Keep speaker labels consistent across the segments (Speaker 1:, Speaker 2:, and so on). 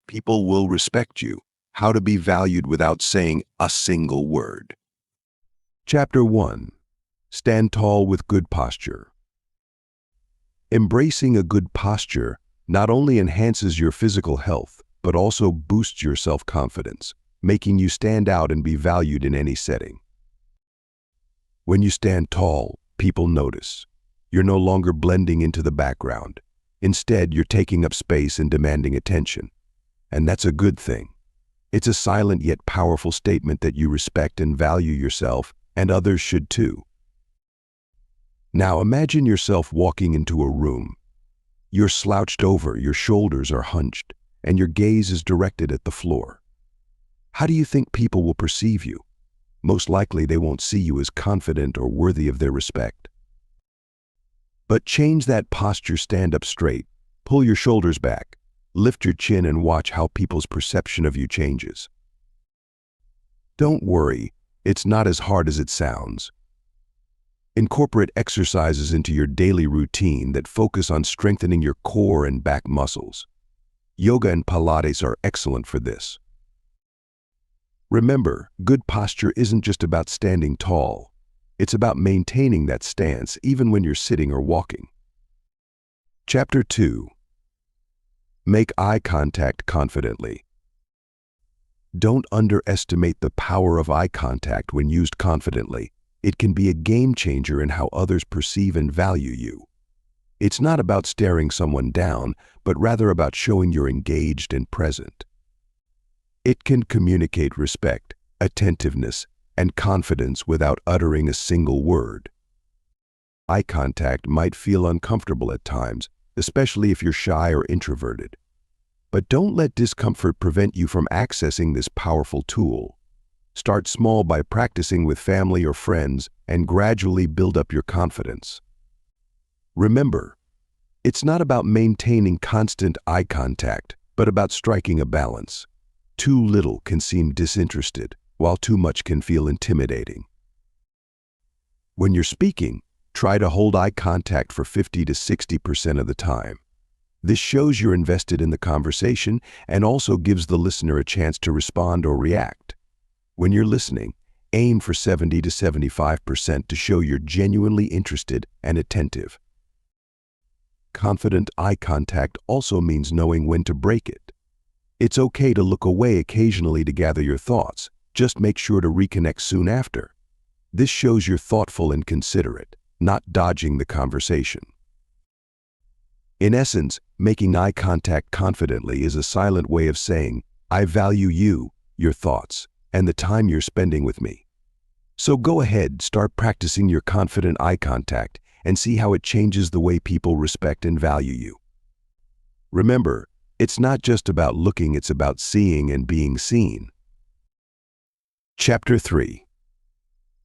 Speaker 1: people will respect you. How to be valued without saying a single word. Chapter 1. Stand tall with good posture. Embracing a good posture not only enhances your physical health, but also boosts your self-confidence, making you stand out and be valued in any setting. When you stand tall, people notice. You're no longer blending into the background. Instead, you're taking up space and demanding attention. And that's a good thing. It's a silent yet powerful statement that you respect and value yourself, and others should too. Now imagine yourself walking into a room. You're slouched over, your shoulders are hunched, and your gaze is directed at the floor. How do you think people will perceive you? Most likely they won't see you as confident or worthy of their respect. But change that posture, stand up straight, pull your shoulders back, lift your chin and watch how people's perception of you changes. Don't worry, it's not as hard as it sounds. Incorporate exercises into your daily routine that focus on strengthening your core and back muscles. Yoga and Pilates are excellent for this. Remember, good posture isn't just about standing tall. It's about maintaining that stance even when you're sitting or walking. Chapter 2. Make eye contact confidently. Don't underestimate the power of eye contact when used confidently. It can be a game changer in how others perceive and value you. It's not about staring someone down, but rather about showing you're engaged and present. It can communicate respect, attentiveness, and confidence without uttering a single word. Eye contact might feel uncomfortable at times, especially if you're shy or introverted. But don't let discomfort prevent you from accessing this powerful tool. Start small by practicing with family or friends and gradually build up your confidence. Remember, it's not about maintaining constant eye contact, but about striking a balance. Too little can seem disinterested, while too much can feel intimidating. When you're speaking, try to hold eye contact for 50 to 60% of the time. This shows you're invested in the conversation and also gives the listener a chance to respond or react. When you're listening, aim for 70 to 75% to show you're genuinely interested and attentive. Confident eye contact also means knowing when to break it. It's okay to look away occasionally to gather your thoughts. Just make sure to reconnect soon after. This shows you're thoughtful and considerate, not dodging the conversation. In essence, making eye contact confidently is a silent way of saying, I value you, your thoughts, and the time you're spending with me. So go ahead, start practicing your confident eye contact and see how it changes the way people respect and value you. Remember, it's not just about looking, it's about seeing and being seen. Chapter 3.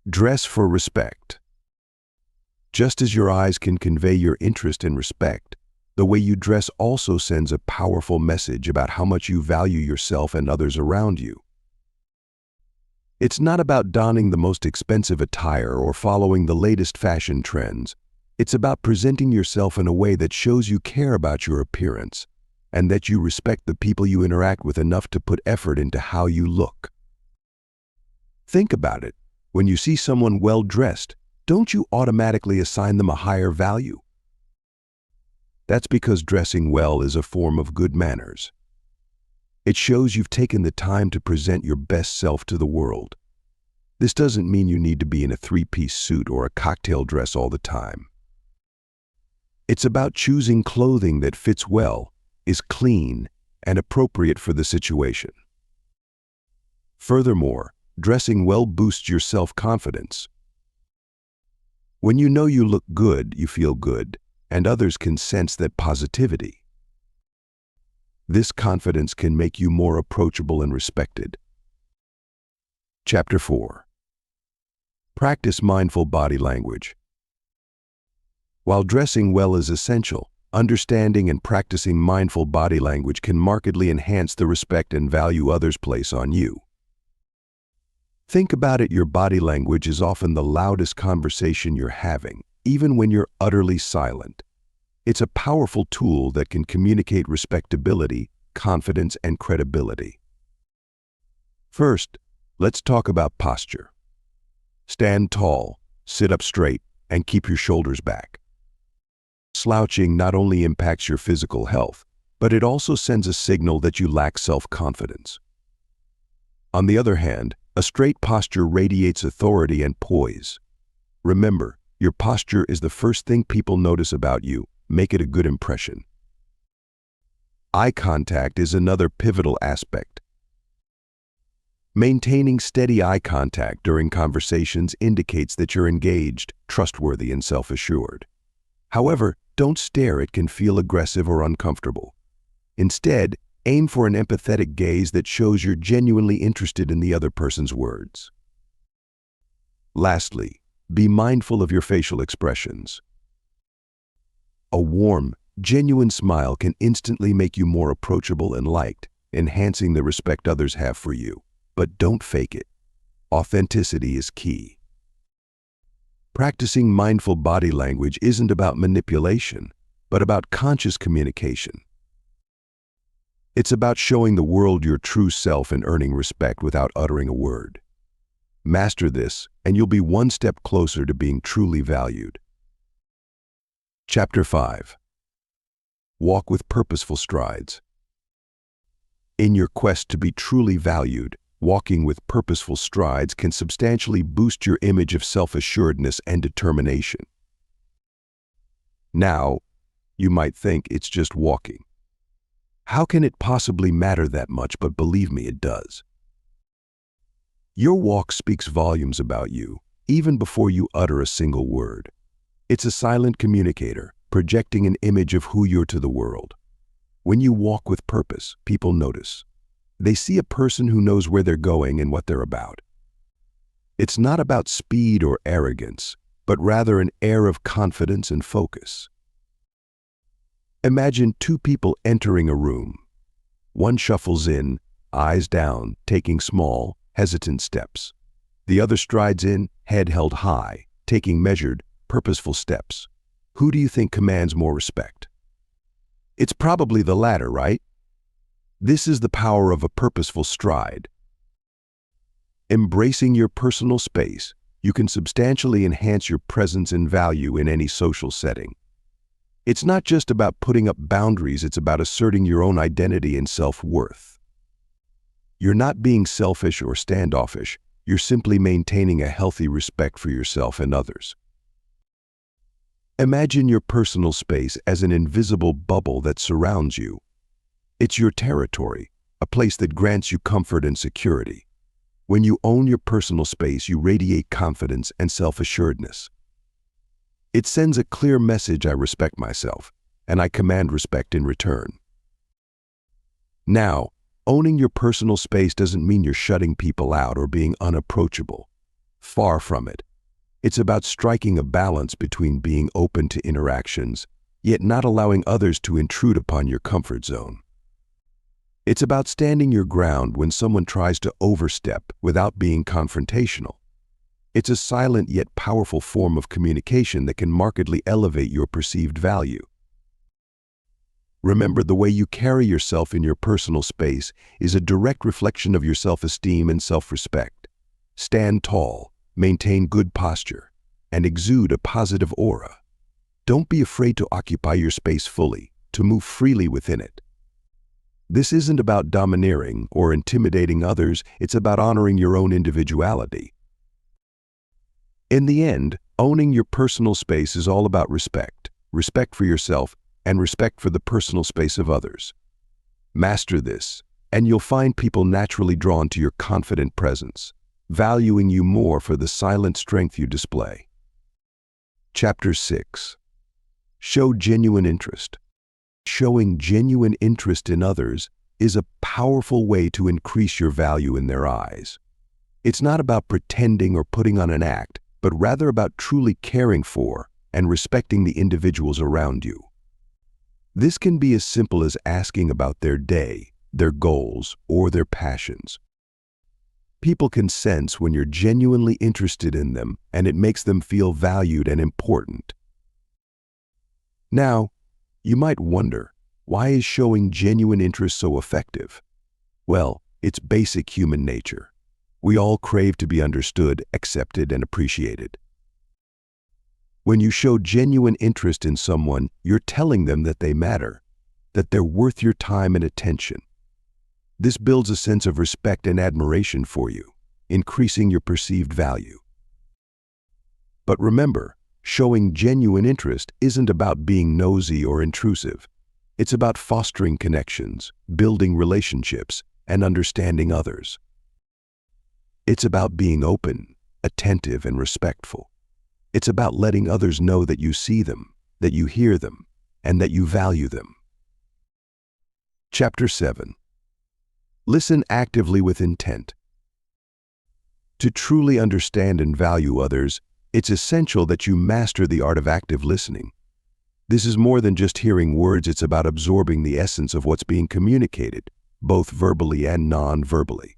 Speaker 1: Dress for respect. Just as your eyes can convey your interest and respect, the way you dress also sends a powerful message about how much you value yourself and others around you. It's not about donning the most expensive attire or following the latest fashion trends. It's about presenting yourself in a way that shows you care about your appearance and that you respect the people you interact with enough to put effort into how you look. Think about it. When you see someone well-dressed, don't you automatically assign them a higher value? That's because dressing well is a form of good manners. It shows you've taken the time to present your best self to the world. This doesn't mean you need to be in a three-piece suit or a cocktail dress all the time. It's about choosing clothing that fits well, is clean, and appropriate for the situation. Furthermore, dressing well boosts your self-confidence. When you know you look good, you feel good, and others can sense that positivity. This confidence can make you more approachable and respected. Chapter 4. Practice mindful body language. While dressing well is essential, understanding and practicing mindful body language can markedly enhance the respect and value others place on you. Think about it, your body language is often the loudest conversation you're having, even when you're utterly silent. It's a powerful tool that can communicate respectability, confidence, and credibility. First, let's talk about posture. Stand tall, sit up straight, and keep your shoulders back. Slouching not only impacts your physical health, but it also sends a signal that you lack self-confidence. On the other hand, a straight posture radiates authority and poise. Remember, your posture is the first thing people notice about you. Make it a good impression. Eye contact is another pivotal aspect. Maintaining steady eye contact during conversations indicates that you're engaged, trustworthy, and self-assured. However, don't stare. It can feel aggressive or uncomfortable. Instead, aim for an empathetic gaze that shows you're genuinely interested in the other person's words. Lastly, be mindful of your facial expressions. A warm, genuine smile can instantly make you more approachable and liked, enhancing the respect others have for you. But don't fake it. Authenticity is key. Practicing mindful body language isn't about manipulation, but about conscious communication. It's about showing the world your true self and earning respect without uttering a word. Master this, and you'll be one step closer to being truly valued. Chapter 5. Walk with purposeful strides. In your quest to be truly valued, walking with purposeful strides can substantially boost your image of self-assuredness and determination. Now, you might think it's just walking. How can it possibly matter that much? But believe me, it does. Your walk speaks volumes about you, even before you utter a single word. It's a silent communicator, projecting an image of who you're to the world. When you walk with purpose, people notice. They see a person who knows where they're going and what they're about. It's not about speed or arrogance, but rather an air of confidence and focus. Imagine two people entering a room. One shuffles in, eyes down, taking small, hesitant steps. The other strides in, head held high, taking measured, purposeful steps. Who do you think commands more respect? It's probably the latter, right? This is the power of a purposeful stride. Embracing your personal space, you can substantially enhance your presence and value in any social setting. It's not just about putting up boundaries, it's about asserting your own identity and self-worth. You're not being selfish or standoffish, you're simply maintaining a healthy respect for yourself and others. Imagine your personal space as an invisible bubble that surrounds you. It's your territory, a place that grants you comfort and security. When you own your personal space, you radiate confidence and self-assuredness. It sends a clear message: I respect myself, and I command respect in return. Now, owning your personal space doesn't mean you're shutting people out or being unapproachable. Far from it. It's about striking a balance between being open to interactions, yet not allowing others to intrude upon your comfort zone. It's about standing your ground when someone tries to overstep without being confrontational. It's a silent yet powerful form of communication that can markedly elevate your perceived value. Remember, the way you carry yourself in your personal space is a direct reflection of your self-esteem and self-respect. Stand tall, maintain good posture, and exude a positive aura. Don't be afraid to occupy your space fully, to move freely within it. This isn't about domineering or intimidating others, it's about honoring your own individuality. In the end, owning your personal space is all about respect, respect for yourself, and respect for the personal space of others. Master this, and you'll find people naturally drawn to your confident presence, valuing you more for the silent strength you display. Chapter 6. Show genuine interest. Showing genuine interest in others is a powerful way to increase your value in their eyes. It's not about pretending or putting on an act, but rather about truly caring for and respecting the individuals around you. This can be as simple as asking about their day, their goals, or their passions. People can sense when you're genuinely interested in them, and it makes them feel valued and important. Now, you might wonder, Why is showing genuine interest so effective? Well, it's basic human nature. We all crave to be understood, accepted, and appreciated. When you show genuine interest in someone, you're telling them that they matter, that they're worth your time and attention. This builds a sense of respect and admiration for you, increasing your perceived value. But remember, showing genuine interest isn't about being nosy or intrusive. It's about fostering connections, building relationships, and understanding others. It's about being open, attentive, and respectful. It's about letting others know that you see them, that you hear them, and that you value them. Chapter 7. Listen actively with intent. To truly understand and value others, it's essential that you master the art of active listening. This is more than just hearing words, it's about absorbing the essence of what's being communicated, both verbally and non-verbally.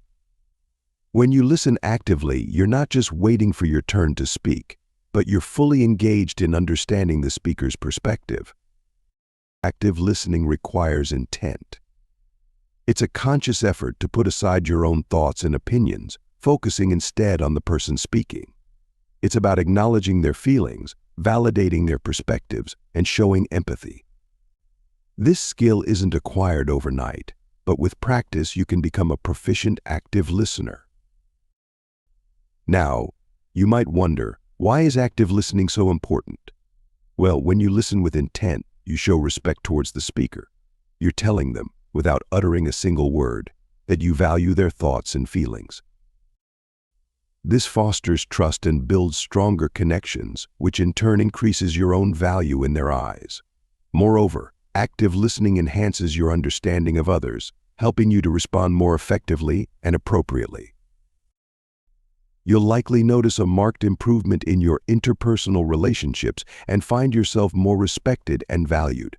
Speaker 1: When you listen actively, you're not just waiting for your turn to speak, but you're fully engaged in understanding the speaker's perspective. Active listening requires intent. It's a conscious effort to put aside your own thoughts and opinions, focusing instead on the person speaking. It's about acknowledging their feelings, validating their perspectives, and showing empathy. This skill isn't acquired overnight, but with practice you can become a proficient active listener. Now, you might wonder, why is active listening so important? Well, when you listen with intent, you show respect towards the speaker. You're telling them, without uttering a single word, that you value their thoughts and feelings. This fosters trust and builds stronger connections, which in turn increases your own value in their eyes. Moreover, active listening enhances your understanding of others, helping you to respond more effectively and appropriately. You'll likely notice a marked improvement in your interpersonal relationships and find yourself more respected and valued.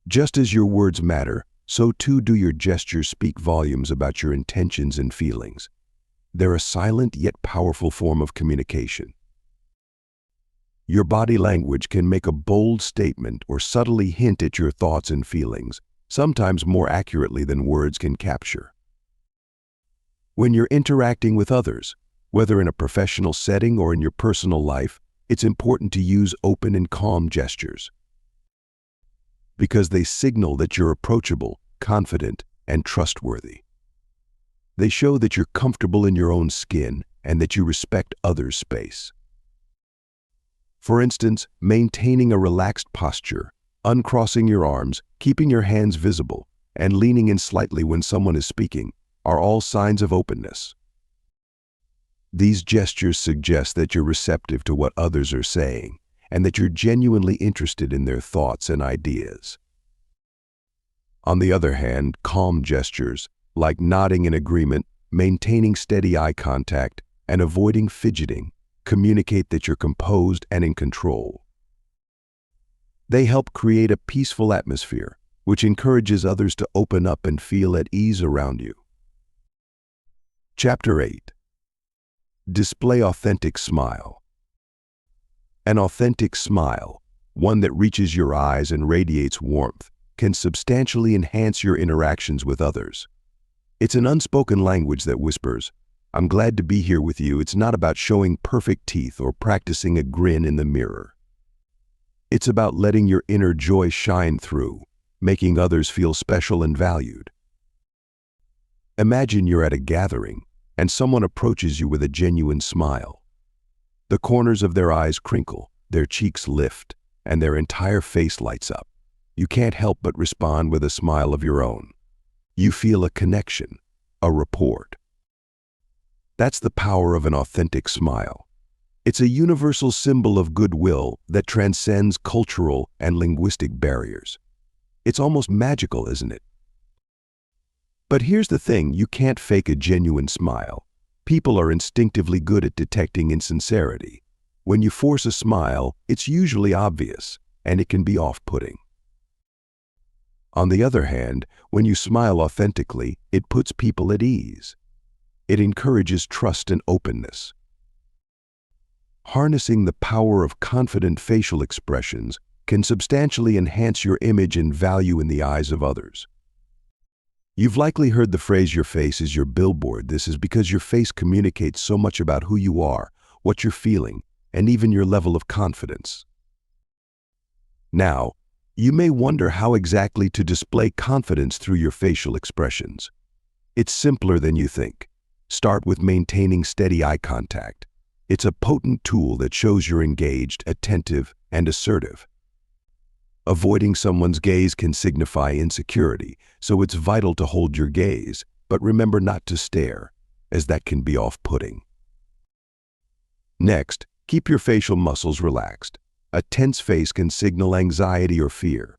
Speaker 1: Just as your words matter, so too do your gestures speak volumes about your intentions and feelings. They're a silent yet powerful form of communication. Your body language can make a bold statement or subtly hint at your thoughts and feelings, sometimes more accurately than words can capture. When you're interacting with others, whether in a professional setting or in your personal life, it's important to use open and calm gestures, because they signal that you're approachable, confident, and trustworthy. They show that you're comfortable in your own skin and that you respect others' space. For instance, maintaining a relaxed posture, uncrossing your arms, keeping your hands visible, and leaning in slightly when someone is speaking are all signs of openness. These gestures suggest that you're receptive to what others are saying and that you're genuinely interested in their thoughts and ideas. On the other hand, calm gestures, like nodding in agreement, maintaining steady eye contact, and avoiding fidgeting, communicate that you're composed and in control. They help create a peaceful atmosphere, which encourages others to open up and feel at ease around you. Chapter 8. Display authentic smile. An authentic smile, one that reaches your eyes and radiates warmth, can substantially enhance your interactions with others. It's an unspoken language that whispers, "I'm glad to be here with you." It's not about showing perfect teeth or practicing a grin in the mirror. It's about letting your inner joy shine through, making others feel special and valued. Imagine you're at a gathering and someone approaches you with a genuine smile. The corners of their eyes crinkle, their cheeks lift, and their entire face lights up. You can't help but respond with a smile of your own. You feel a connection, a rapport. That's the power of an authentic smile. It's a universal symbol of goodwill that transcends cultural and linguistic barriers. It's almost magical, isn't it? But here's the thing, you can't fake a genuine smile. People are instinctively good at detecting insincerity. When you force a smile, it's usually obvious, and it can be off-putting. On the other hand, when you smile authentically, it puts people at ease. It encourages trust and openness. Harnessing the power of confident facial expressions, can substantially enhance your image and value in the eyes of others. You've likely heard the phrase, "your face is your billboard." This is because your face communicates so much about who you are, what you're feeling, and even your level of confidence. Now, you may wonder how exactly to display confidence through your facial expressions. It's simpler than you think. Start with maintaining steady eye contact. It's a potent tool that shows you're engaged, attentive, and assertive. Avoiding someone's gaze can signify insecurity, so it's vital to hold your gaze, but remember not to stare, as that can be off-putting. Next, keep your facial muscles relaxed. A tense face can signal anxiety or fear.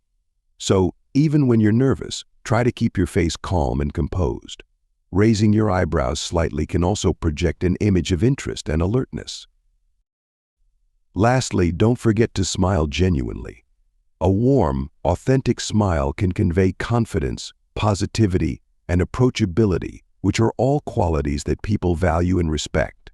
Speaker 1: So, even when you're nervous, try to keep your face calm and composed. Raising your eyebrows slightly can also project an image of interest and alertness. Lastly, don't forget to smile genuinely. A warm, authentic smile can convey confidence, positivity, and approachability, which are all qualities that people value and respect.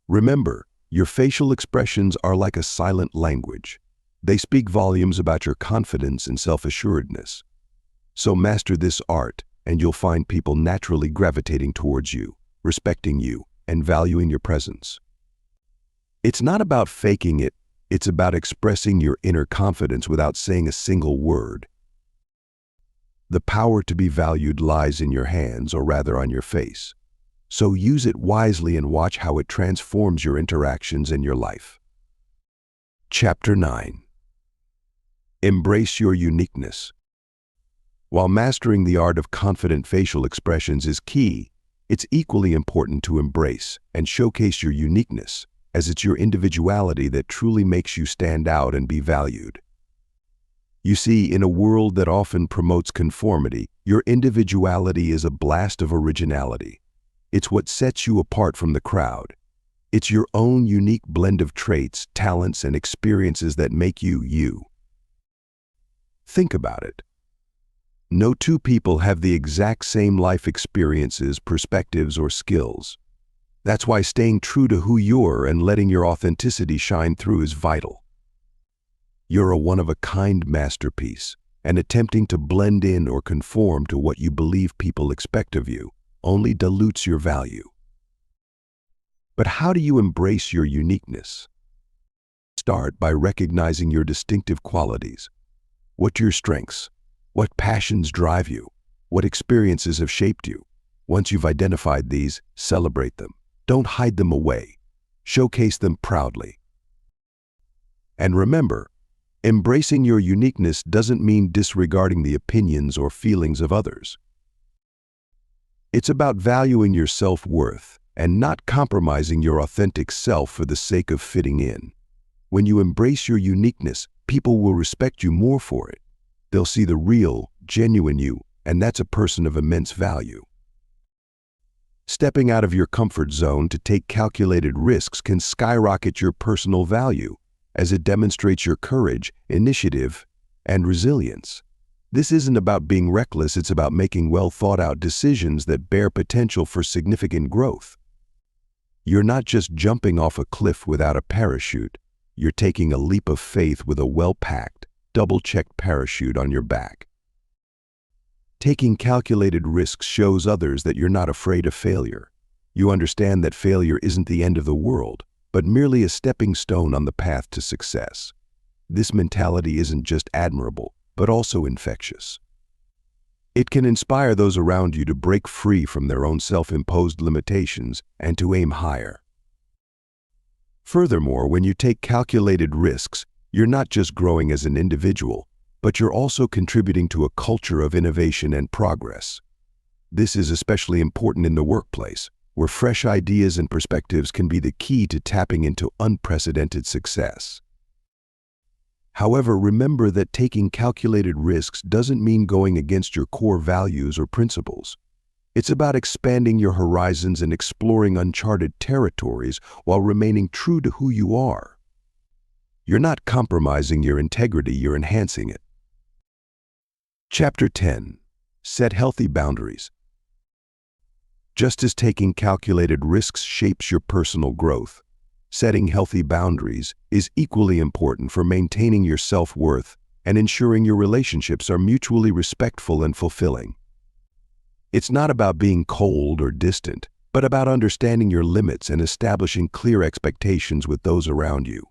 Speaker 1: Remember, your facial expressions are like a silent language. They speak volumes about your confidence and self-assuredness. So master this art, and you'll find people naturally gravitating towards you, respecting you, and valuing your presence. It's not about faking it, it's about expressing your inner confidence without saying a single word. The power to be valued lies in your hands, or rather on your face. So use it wisely and watch how it transforms your interactions and your life. Chapter 9. Embrace your uniqueness. While mastering the art of confident facial expressions is key, it's equally important to embrace and showcase your uniqueness, as it's your individuality that truly makes you stand out and be valued. You see, in a world that often promotes conformity, your individuality is a blast of originality. It's what sets you apart from the crowd. It's your own unique blend of traits, talents, and experiences that make you you. Think about it. No two people have the exact same life experiences, perspectives, or skills. That's why staying true to who you are and letting your authenticity shine through is vital. You're a one-of-a-kind masterpiece, and attempting to blend in or conform to what you believe people expect of you only dilutes your value. But how do you embrace your uniqueness? Start by recognizing your distinctive qualities. What are your strengths? What passions drive you? What experiences have shaped you? Once you've identified these, celebrate them. Don't hide them away. Showcase them proudly. And remember, embracing your uniqueness doesn't mean disregarding the opinions or feelings of others. It's about valuing your self-worth and not compromising your authentic self for the sake of fitting in. When you embrace your uniqueness, people will respect you more for it. They'll see the real, genuine you, and that's a person of immense value. Stepping out of your comfort zone to take calculated risks can skyrocket your personal value, as it demonstrates your courage, initiative, and resilience. This isn't about being reckless, it's about making well-thought-out decisions that bear potential for significant growth. You're not just jumping off a cliff without a parachute, you're taking a leap of faith with a well-packed, double-checked parachute on your back. Taking calculated risks shows others that you're not afraid of failure. You understand that failure isn't the end of the world, but merely a stepping stone on the path to success. This mentality isn't just admirable, but also infectious. It can inspire those around you to break free from their own self-imposed limitations and to aim higher. Furthermore, when you take calculated risks, you're not just growing as an individual, but you're also contributing to a culture of innovation and progress. This is especially important in the workplace, where fresh ideas and perspectives can be the key to tapping into unprecedented success. However, remember that taking calculated risks doesn't mean going against your core values or principles. It's about expanding your horizons and exploring uncharted territories while remaining true to who you are. You're not compromising your integrity, you're enhancing it. Chapter 10. Set healthy boundaries. Just as taking calculated risks shapes your personal growth, Setting healthy boundaries is equally important for maintaining your self-worth and ensuring your relationships are mutually respectful and fulfilling. It's not about being cold or distant, but about understanding your limits and establishing clear expectations with those around you.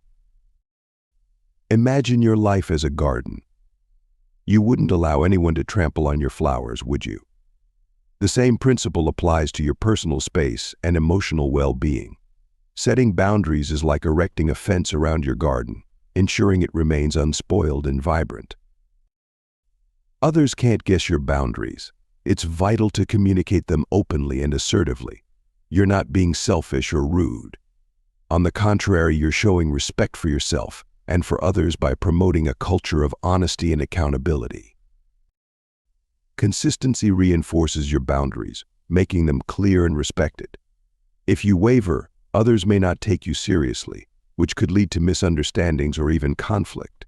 Speaker 1: Imagine your life as a garden. You wouldn't allow anyone to trample on your flowers, would you? The same principle applies to your personal space and emotional well-being. Setting boundaries is like erecting a fence around your garden, ensuring it remains unspoiled and vibrant. Others can't guess your boundaries. It's vital to communicate them openly and assertively. You're not being selfish or rude. On the contrary, you're showing respect for yourself and for others by promoting a culture of honesty and accountability. Consistency reinforces your boundaries, making them clear and respected. If you waver, others may not take you seriously, which could lead to misunderstandings or even conflict.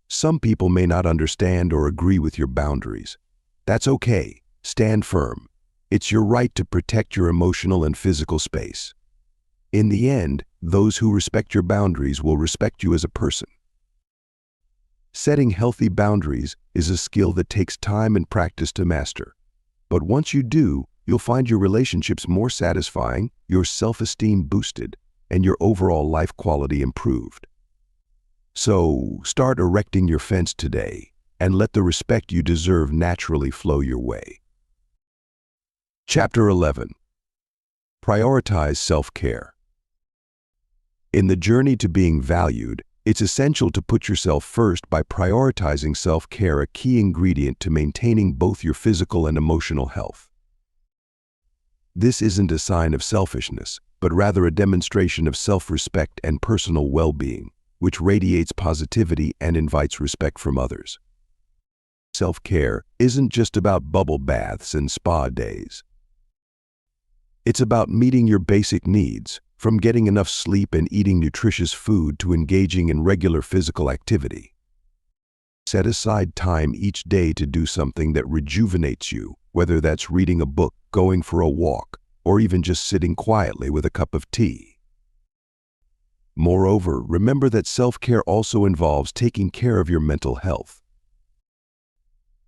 Speaker 1: Some people may not understand or agree with your boundaries. That's okay. Stand firm. It's your right to protect your emotional and physical space. In the end, those who respect your boundaries will respect you as a person. Setting healthy boundaries is a skill that takes time and practice to master. But once you do, you'll find your relationships more satisfying, your self-esteem boosted, and your overall life quality improved. So, start erecting your fence today, and let the respect you deserve naturally flow your way. Chapter 11. Prioritize self-care. In the journey to being valued, it's essential to put yourself first by prioritizing self-care, a key ingredient to maintaining both your physical and emotional health. This isn't a sign of selfishness, but rather a demonstration of self-respect and personal well-being, which radiates positivity and invites respect from others. Self-care isn't just about bubble baths and spa days. It's about meeting your basic needs, from getting enough sleep and eating nutritious food to engaging in regular physical activity. Set aside time each day to do something that rejuvenates you, whether that's reading a book, going for a walk, or even just sitting quietly with a cup of tea. Moreover, remember that self-care also involves taking care of your mental health.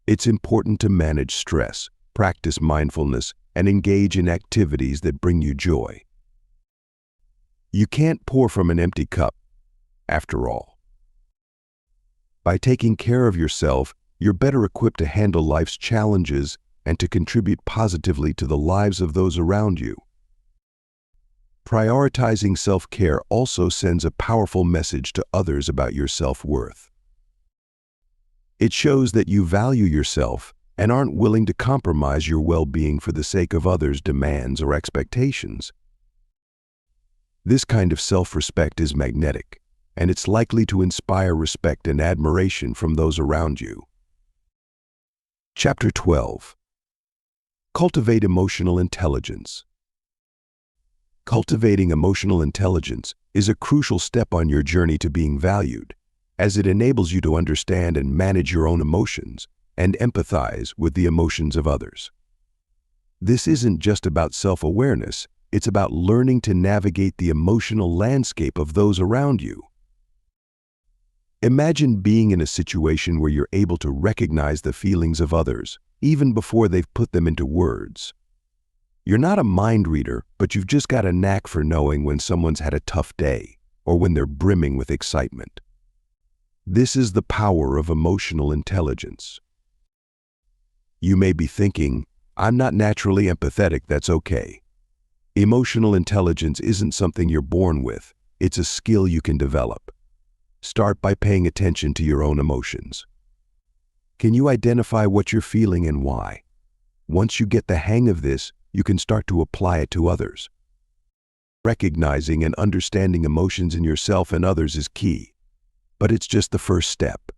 Speaker 1: It's important to manage stress, practice mindfulness, and engage in activities that bring you joy. You can't pour from an empty cup, after all. By taking care of yourself, you're better equipped to handle life's challenges and to contribute positively to the lives of those around you. Prioritizing self-care also sends a powerful message to others about your self-worth. It shows that you value yourself and aren't willing to compromise your well-being for the sake of others' demands or expectations. This kind of self-respect is magnetic, and it's likely to inspire respect and admiration from those around you. Chapter 12. Cultivate emotional intelligence. Cultivating emotional intelligence is a crucial step on your journey to being valued, as it enables you to understand and manage your own emotions and empathize with the emotions of others. This isn't just about self-awareness, it's about learning to navigate the emotional landscape of those around you. Imagine being in a situation where you're able to recognize the feelings of others, even before they've put them into words. You're not a mind reader, but you've just got a knack for knowing when someone's had a tough day or when they're brimming with excitement. This is the power of emotional intelligence. You may be thinking, I'm not naturally empathetic, that's okay. Emotional intelligence isn't something you're born with, it's a skill you can develop. Start by paying attention to your own emotions. Can you identify what you're feeling and why? Once you get the hang of this, you can start to apply it to others. Recognizing and understanding emotions in yourself and others is key, but it's just the first step.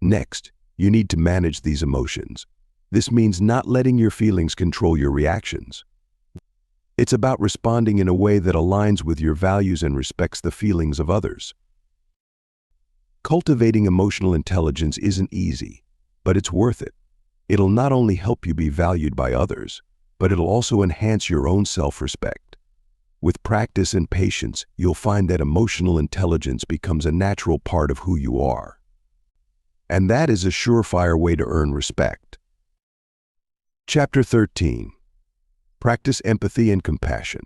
Speaker 1: Next, you need to manage these emotions. This means not letting your feelings control your reactions. It's about responding in a way that aligns with your values and respects the feelings of others. Cultivating emotional intelligence isn't easy, but it's worth it. It'll not only help you be valued by others, but it'll also enhance your own self-respect. With practice and patience, you'll find that emotional intelligence becomes a natural part of who you are. And that is a surefire way to earn respect. Chapter 13. Practice empathy and compassion.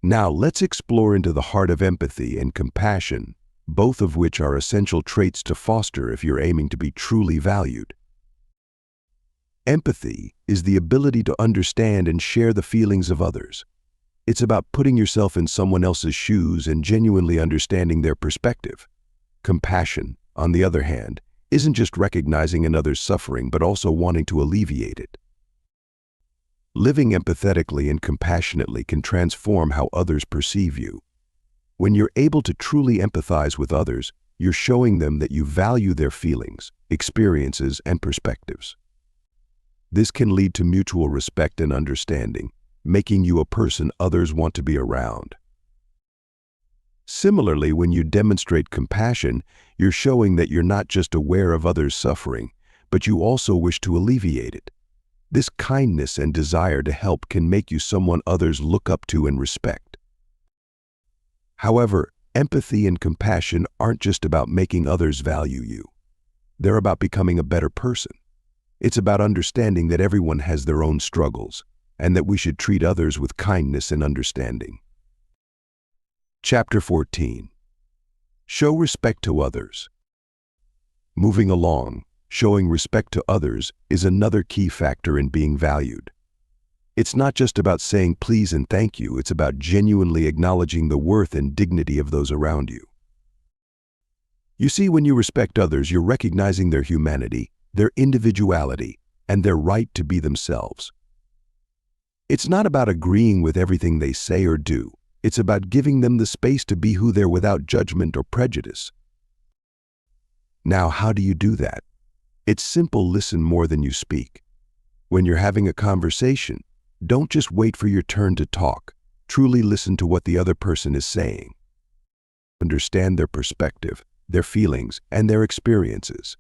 Speaker 1: Now let's explore into the heart of empathy and compassion, both of which are essential traits to foster if you're aiming to be truly valued. Empathy is the ability to understand and share the feelings of others. It's about putting yourself in someone else's shoes and genuinely understanding their perspective. Compassion, on the other hand, isn't just recognizing another's suffering but also wanting to alleviate it. Living empathetically and compassionately can transform how others perceive you. When you're able to truly empathize with others, you're showing them that you value their feelings, experiences, and perspectives. This can lead to mutual respect and understanding, making you a person others want to be around. Similarly, when you demonstrate compassion, you're showing that you're not just aware of others' suffering, but you also wish to alleviate it. This kindness and desire to help can make you someone others look up to and respect. However, empathy and compassion aren't just about making others value you. They're about becoming a better person. It's about understanding that everyone has their own struggles, and that we should treat others with kindness and understanding. Chapter 14. Show respect to others. Moving along, showing respect to others is another key factor in being valued. It's not just about saying please and thank you, it's about genuinely acknowledging the worth and dignity of those around you. You see, when you respect others, you're recognizing their humanity, their individuality, and their right to be themselves. It's not about agreeing with everything they say or do. It's about giving them the space to be who they're without judgment or prejudice. Now, how do you do that? It's simple: listen more than you speak. When you're having a conversation, don't just wait for your turn to talk. Truly listen to what the other person is saying. Understand their perspective, their feelings, and their experiences.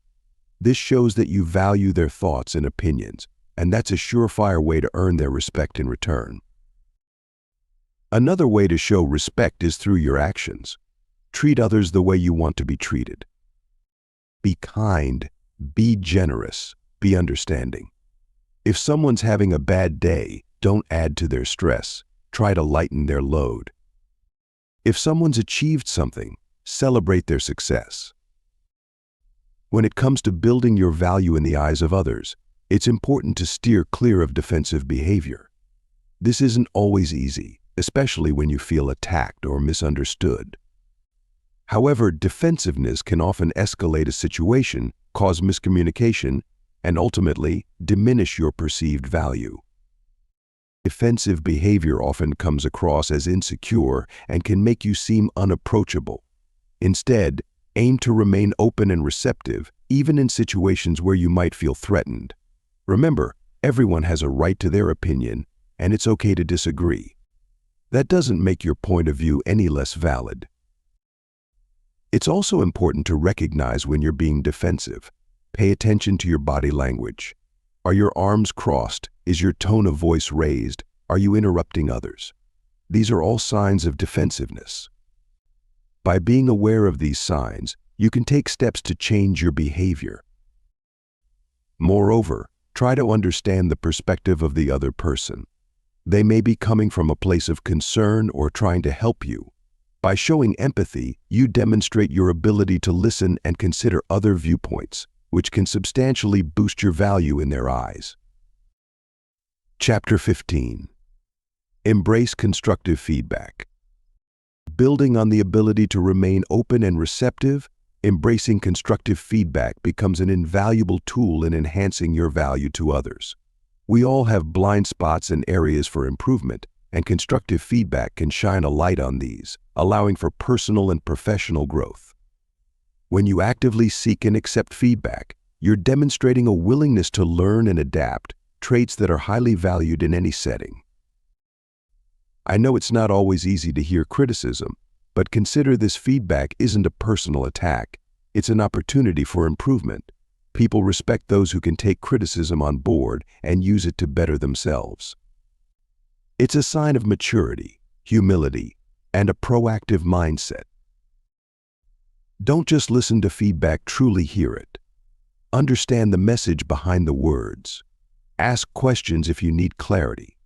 Speaker 1: This shows that you value their thoughts and opinions, and that's a surefire way to earn their respect in return. Another way to show respect is through your actions. Treat others the way you want to be treated. Be kind, be generous, be understanding. If someone's having a bad day, don't add to their stress. Try to lighten their load. If someone's achieved something, celebrate their success. When it comes to building your value in the eyes of others, it's important to steer clear of defensive behavior. This isn't always easy, especially when you feel attacked or misunderstood. However, defensiveness can often escalate a situation, cause miscommunication, and ultimately diminish your perceived value. Defensive behavior often comes across as insecure and can make you seem unapproachable. Instead, aim to remain open and receptive, even in situations where you might feel threatened. Remember, everyone has a right to their opinion, and it's okay to disagree. That doesn't make your point of view any less valid. It's also important to recognize when you're being defensive. Pay attention to your body language. Are your arms crossed? Is your tone of voice raised? Are you interrupting others? These are all signs of defensiveness. By being aware of these signs, you can take steps to change your behavior. Moreover, try to understand the perspective of the other person. They may be coming from a place of concern or trying to help you. By showing empathy, you demonstrate your ability to listen and consider other viewpoints, which can substantially boost your value in their eyes. Chapter 15. Embrace constructive feedback. Building on the ability to remain open and receptive, embracing constructive feedback becomes an invaluable tool in enhancing your value to others. We all have blind spots and areas for improvement, and constructive feedback can shine a light on these, allowing for personal and professional growth. When you actively seek and accept feedback, you're demonstrating a willingness to learn and adapt, traits that are highly valued in any setting. I know it's not always easy to hear criticism, but consider this feedback isn't a personal attack. It's an opportunity for improvement. People respect those who can take criticism on board and use it to better themselves. It's a sign of maturity, humility, and a proactive mindset. Don't just listen to feedback, truly hear it. Understand the message behind the words. Ask questions if you need clarity.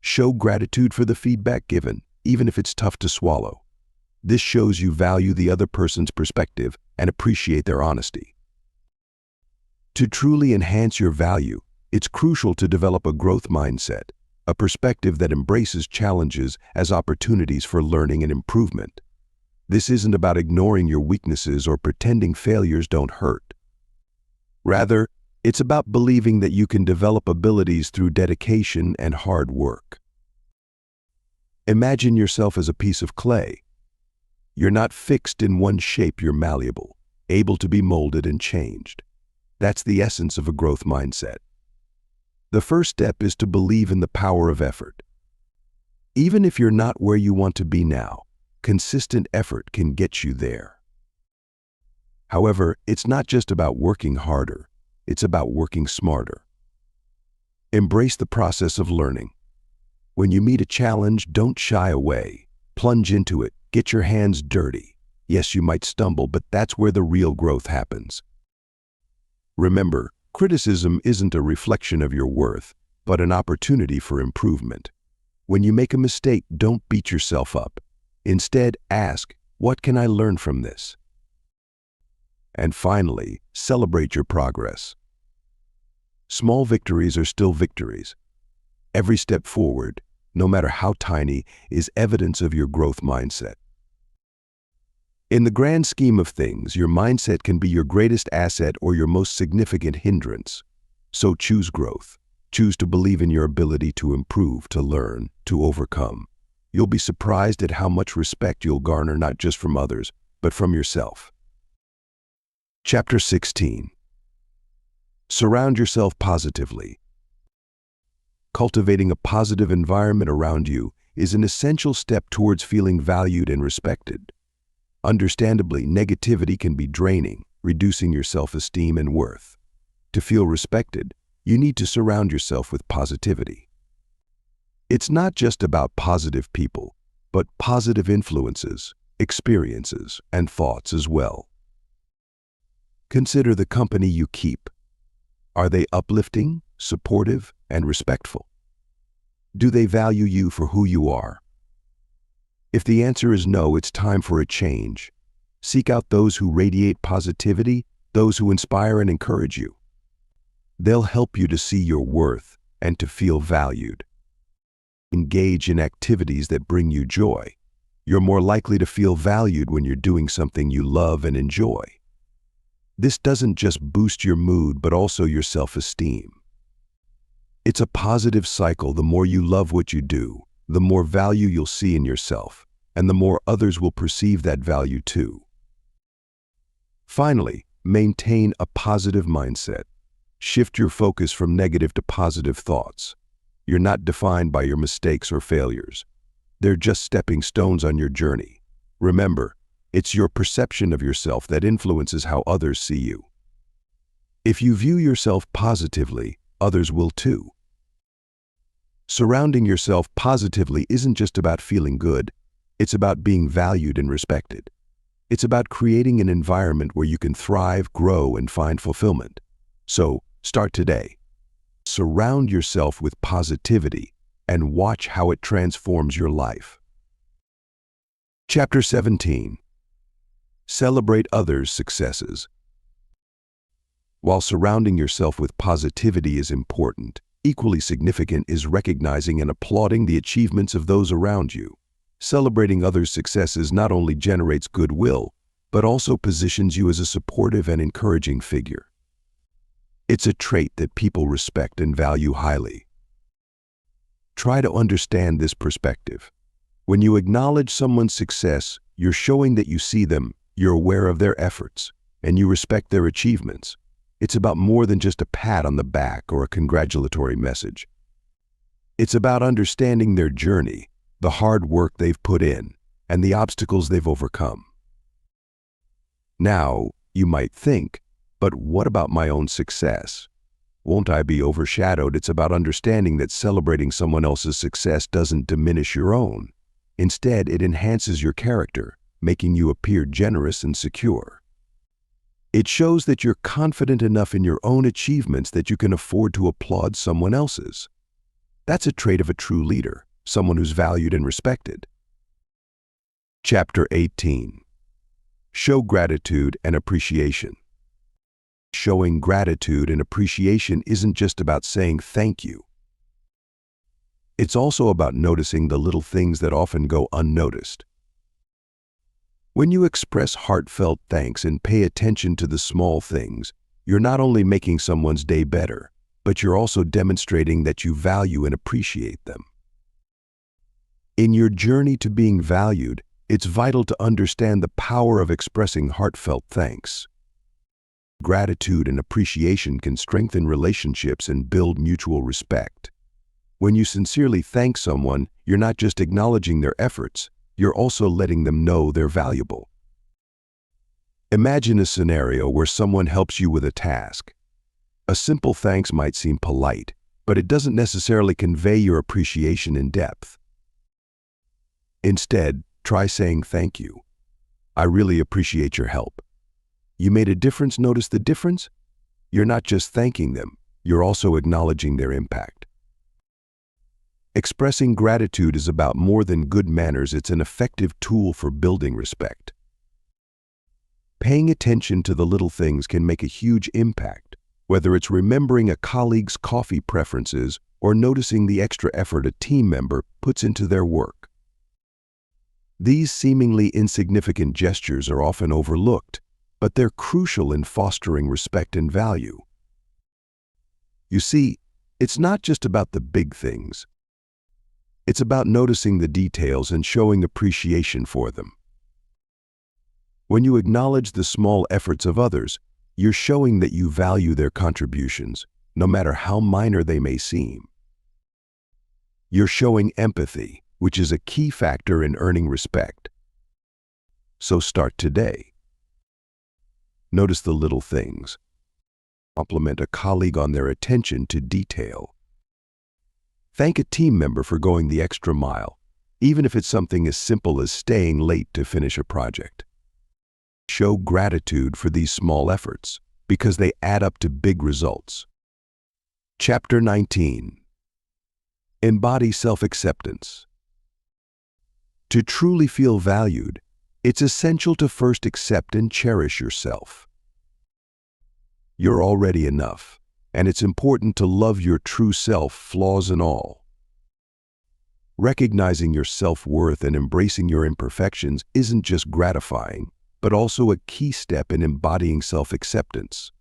Speaker 1: Show gratitude for the feedback given, even if it's tough to swallow. This shows you value the other person's perspective and appreciate their honesty. To truly enhance your value, it's crucial to develop a growth mindset, a perspective that embraces challenges as opportunities for learning and improvement. This isn't about ignoring your weaknesses or pretending failures don't hurt. Rather, it's about believing that you can develop abilities through dedication and hard work. Imagine yourself as a piece of clay. You're not fixed in one shape, you're malleable, able to be molded and changed. That's the essence of a growth mindset. The first step is to believe in the power of effort. Even if you're not where you want to be now, consistent effort can get you there. However, it's not just about working harder, it's about working smarter. Embrace the process of learning. When you meet a challenge, don't shy away. Plunge into it, get your hands dirty. Yes, you might stumble, but that's where the real growth happens. Remember, criticism isn't a reflection of your worth, but an opportunity for improvement. When you make a mistake, don't beat yourself up. Instead, ask, what can I learn from this? And finally, celebrate your progress. Small victories are still victories. Every step forward, no matter how tiny, is evidence of your growth mindset. In the grand scheme of things, your mindset can be your greatest asset or your most significant hindrance. So choose growth. Choose to believe in your ability to improve, to learn, to overcome. You'll be surprised at how much respect you'll garner not just from others, but from yourself. Chapter 16. Surround yourself positively. Cultivating a positive environment around you is an essential step towards feeling valued and respected. Understandably, negativity can be draining, reducing your self-esteem and worth. To feel respected, you need to surround yourself with positivity. It's not just about positive people, but positive influences, experiences, and thoughts as well. Consider the company you keep. Are they uplifting, supportive, and respectful? Do they value you for who you are? If the answer is no, it's time for a change. Seek out those who radiate positivity, those who inspire and encourage you. They'll help you to see your worth and to feel valued. Engage in activities that bring you joy. You're more likely to feel valued when you're doing something you love and enjoy. This doesn't just boost your mood, but also your self-esteem. It's a positive cycle. The more you love what you do, the more value you'll see in yourself, and the more others will perceive that value too. Finally, maintain a positive mindset. Shift your focus from negative to positive thoughts. You're not defined by your mistakes or failures. They're just stepping stones on your journey. Remember, it's your perception of yourself that influences how others see you. If you view yourself positively, others will too. Surrounding yourself positively isn't just about feeling good, it's about being valued and respected. It's about creating an environment where you can thrive, grow, and find fulfillment. So, start today. Surround yourself with positivity and watch how it transforms your life. Chapter 17. Celebrate others' successes. While surrounding yourself with positivity is important, equally significant is recognizing and applauding the achievements of those around you. Celebrating others' successes not only generates goodwill, but also positions you as a supportive and encouraging figure. It's a trait that people respect and value highly. Try to understand this perspective. When you acknowledge someone's success, you're showing that you see them, you're aware of their efforts, and you respect their achievements. It's about more than just a pat on the back or a congratulatory message. It's about understanding their journey, the hard work they've put in, and the obstacles they've overcome. Now, you might think, but what about my own success? won't I be overshadowed? It's about understanding that celebrating someone else's success doesn't diminish your own. Instead, it enhances your character, making you appear generous and secure. It shows that you're confident enough in your own achievements that you can afford to applaud someone else's. That's a trait of a true leader, someone who's valued and respected. Chapter 18. Show gratitude and appreciation. Showing gratitude and appreciation isn't just about saying thank you. It's also about noticing the little things that often go unnoticed. When you express heartfelt thanks and pay attention to the small things, you're not only making someone's day better, but you're also demonstrating that you value and appreciate them. In your journey to being valued, it's vital to understand the power of expressing heartfelt thanks. Gratitude and appreciation can strengthen relationships and build mutual respect. When you sincerely thank someone, you're not just acknowledging their efforts, you're also letting them know they're valuable. Imagine a scenario where someone helps you with a task. A simple thanks might seem polite, but it doesn't necessarily convey your appreciation in depth. Instead, try saying thank you. I really appreciate your help. You made a difference. Notice the difference? You're not just thanking them, you're also acknowledging their impact. Expressing gratitude is about more than good manners. It's an effective tool for building respect. Paying attention to the little things can make a huge impact, whether it's remembering a colleague's coffee preferences or noticing the extra effort a team member puts into their work. These seemingly insignificant gestures are often overlooked, but they're crucial in fostering respect and value. You see, it's not just about the big things. It's about noticing the details and showing appreciation for them. When you acknowledge the small efforts of others, you're showing that you value their contributions, no matter how minor they may seem. You're showing empathy, which is a key factor in earning respect. So start today. Notice the little things. Compliment a colleague on their attention to detail. Thank a team member for going the extra mile, even if it's something as simple as staying late to finish a project. Show gratitude for these small efforts, because they add up to big results. Chapter 19. Embody self-acceptance. To truly feel valued, it's essential to first accept and cherish yourself. You're already enough, and it's important to love your true self, flaws and all. Recognizing your self-worth and embracing your imperfections isn't just gratifying, but also a key step in embodying self-acceptance.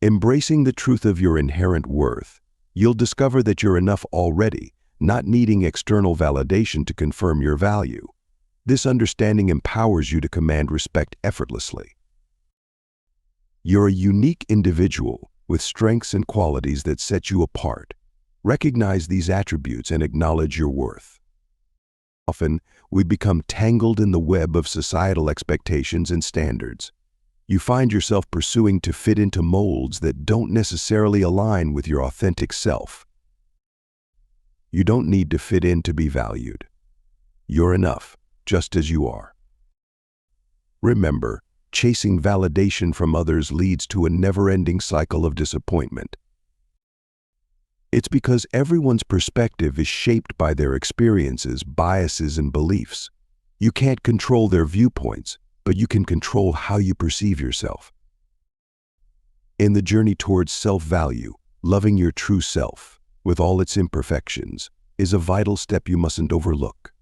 Speaker 1: Embracing the truth of your inherent worth, you'll discover that you're enough already, not needing external validation to confirm your value. This understanding empowers you to command respect effortlessly. You're a unique individual with strengths and qualities that set you apart. Recognize these attributes and acknowledge your worth. Often, we become tangled in the web of societal expectations and standards. You find yourself pursuing to fit into molds that don't necessarily align with your authentic self. You don't need to fit in to be valued. You're enough, just as you are. Remember, chasing validation from others leads to a never-ending cycle of disappointment. It's because everyone's perspective is shaped by their experiences, biases, and beliefs. You can't control their viewpoints, but you can control how you perceive yourself. In the journey towards self-value, loving your true self, with all its imperfections, is a vital step you mustn't overlook.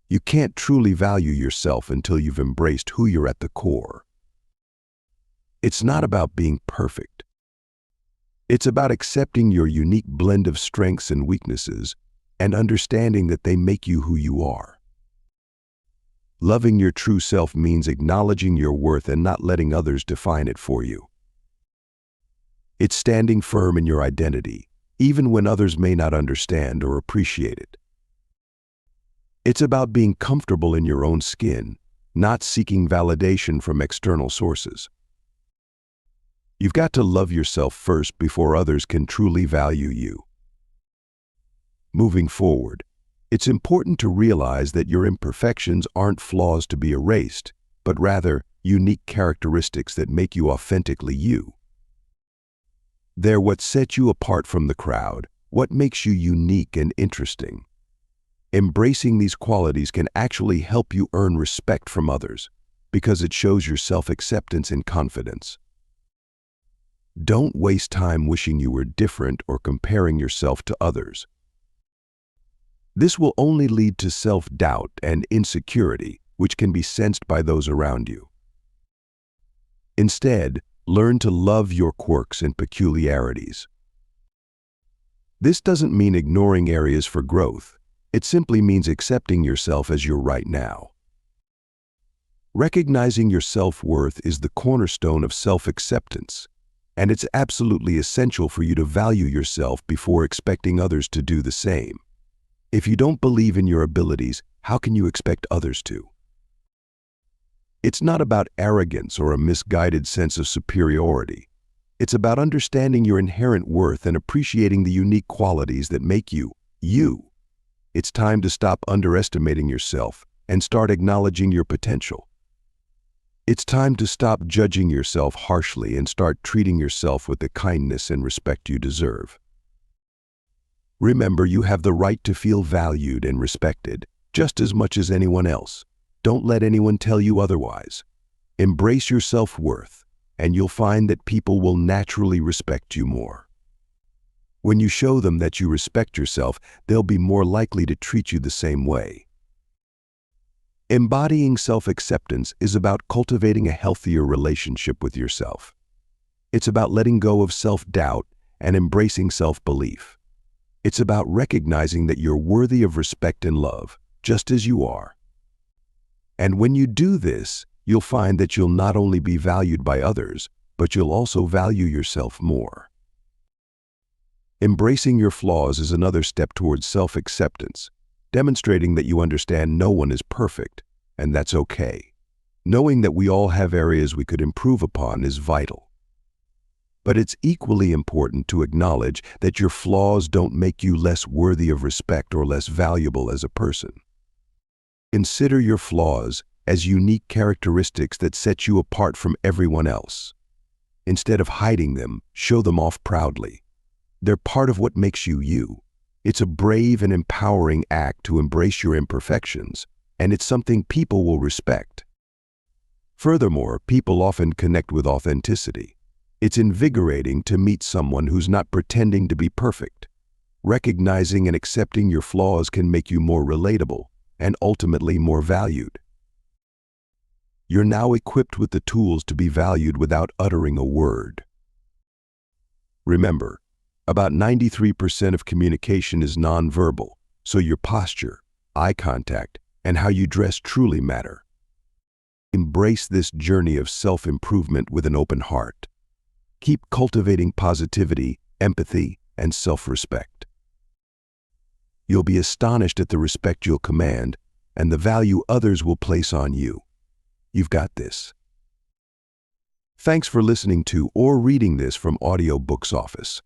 Speaker 1: You can't truly value yourself until you've embraced who you're at the core. It's not about being perfect. It's about accepting your unique blend of strengths and weaknesses and understanding that they make you who you are. Loving your true self means acknowledging your worth and not letting others define it for you. It's standing firm in your identity, even when others may not understand or appreciate it. It's about being comfortable in your own skin, not seeking validation from external sources. You've got to love yourself first before others can truly value you. Moving forward, it's important to realize that your imperfections aren't flaws to be erased, but rather unique characteristics that make you authentically you. They're what sets you apart from the crowd, what makes you unique and interesting. Embracing these qualities can actually help you earn respect from others, because it shows your self-acceptance and confidence. Don't waste time wishing you were different or comparing yourself to others. This will only lead to self-doubt and insecurity, which can be sensed by those around you. Instead, learn to love your quirks and peculiarities. This doesn't mean ignoring areas for growth. It simply means accepting yourself as you're right now. Recognizing your self-worth is the cornerstone of self-acceptance, and it's absolutely essential for you to value yourself before expecting others to do the same. If you don't believe in your abilities, how can you expect others to? It's not about arrogance or a misguided sense of superiority. It's about understanding your inherent worth and appreciating the unique qualities that make you, you. It's time to stop underestimating yourself and start acknowledging your potential. It's time to stop judging yourself harshly and start treating yourself with the kindness and respect you deserve. Remember, you have the right to feel valued and respected, just as much as anyone else. Don't let anyone tell you otherwise. Embrace your self-worth, and you'll find that people will naturally respect you more. When you show them that you respect yourself, they'll be more likely to treat you the same way. Embodying self-acceptance is about cultivating a healthier relationship with yourself. It's about letting go of self-doubt and embracing self-belief. It's about recognizing that you're worthy of respect and love, just as you are. And when you do this, you'll find that you'll not only be valued by others, but you'll also value yourself more. Embracing your flaws is another step towards self-acceptance, demonstrating that you understand no one is perfect, and that's okay. Knowing that we all have areas we could improve upon is vital. But it's equally important to acknowledge that your flaws don't make you less worthy of respect or less valuable as a person. Consider your flaws as unique characteristics that set you apart from everyone else. Instead of hiding them, show them off proudly. They're part of what makes you you. It's a brave and empowering act to embrace your imperfections, and it's something people will respect. Furthermore, people often connect with authenticity. It's invigorating to meet someone who's not pretending to be perfect. Recognizing and accepting your flaws can make you more relatable and ultimately more valued. You're now equipped with the tools to be valued without uttering a word. Remember, about 93% of communication is nonverbal, so your posture, eye contact, and how you dress truly matter. Embrace this journey of self-improvement with an open heart. Keep cultivating positivity, empathy, and self-respect. You'll be astonished at the respect you'll command and the value others will place on you. You've got this. Thanks for listening to or reading this from Audiobooks Office.